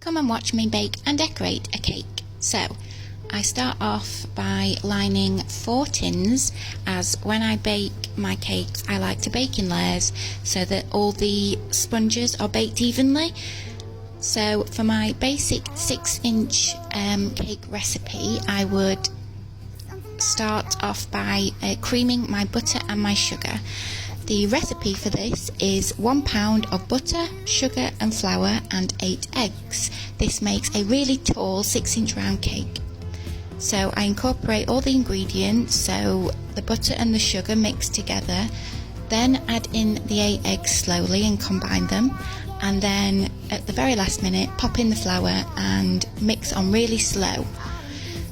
come and watch me bake and decorate a cake. So I start off by lining 4 tins, as when I bake my cakes I like to bake in layers so that all the sponges are baked evenly. So for my basic 6-inch cake recipe, I would start off by creaming my butter and my sugar. The recipe for this is 1 pound of butter, sugar and flour and 8 eggs. This makes a really tall 6-inch round cake. So I incorporate all the ingredients, so the butter and the sugar mixed together, then add in the 8 eggs slowly and combine them, and then at the very last minute pop in the flour and mix on really slow.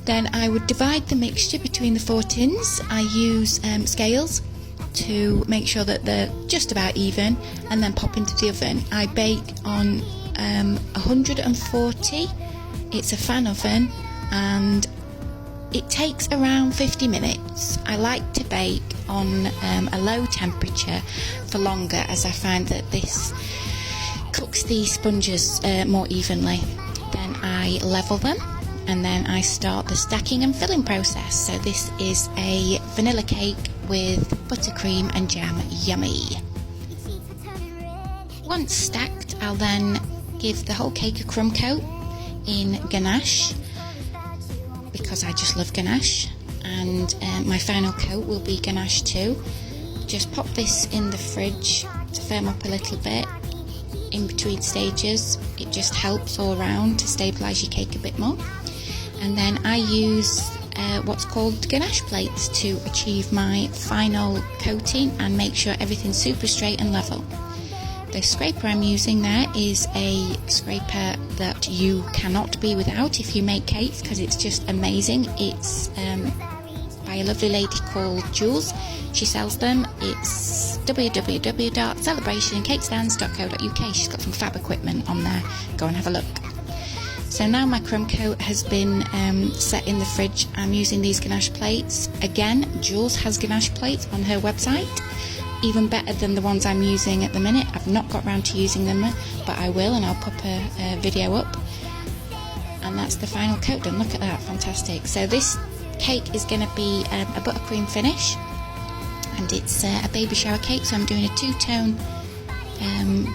Then I would divide the mixture between the 4 tins. I use scales to make sure that they're just about even, and then pop into the oven. I bake on 140. It's a fan oven and it takes around 50 minutes. I like to bake on a low temperature for longer, as I find that this cooks the sponges more evenly. Then I level them and then I start the stacking and filling process. So this is a vanilla cake with buttercream and jam. Yummy. Once stacked, I'll then give the whole cake a crumb coat in ganache, because I just love ganache, and my final coat will be ganache too. Just pop this in the fridge to firm up a little bit in between stages. It just helps all around to stabilise your cake a bit more. And then I use what's called ganache plates to achieve my final coating and make sure everything's super straight and level. The scraper I'm using there is a scraper that you cannot be without if you make cakes, because it's just amazing. It's by a lovely lady called Jules. She sells them. It's www.celebrationcakestands.co.uk. She's got some fab equipment on there. Go and have a look. So now my crumb coat has been set in the fridge. I'm using these ganache plates. Again, Jules has ganache plates on her website, even better than the ones I'm using at the minute. I've not got round to using them, but I will, and I'll pop a video up. And that's the final coat done. Look at that, fantastic. So this cake is going to be a buttercream finish, and it's a baby shower cake, so I'm doing a 2-tone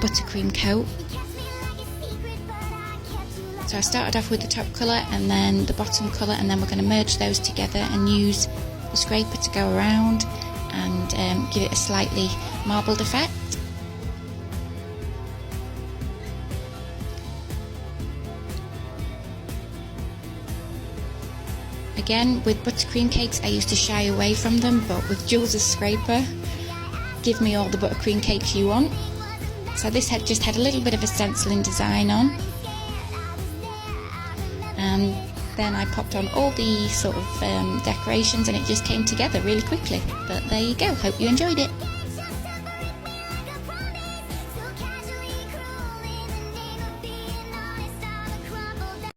buttercream coat. So I started off with the top colour and then the bottom colour, and then we're going to merge those together and use the scraper to go around and give it a slightly marbled effect. Again, with buttercream cakes I used to shy away from them, but with Jules' scraper, give me all the buttercream cakes you want. So this just had a little bit of a stenciling design on, and then I popped on all the sort of decorations, and it just came together really quickly. But there you go, hope you enjoyed it.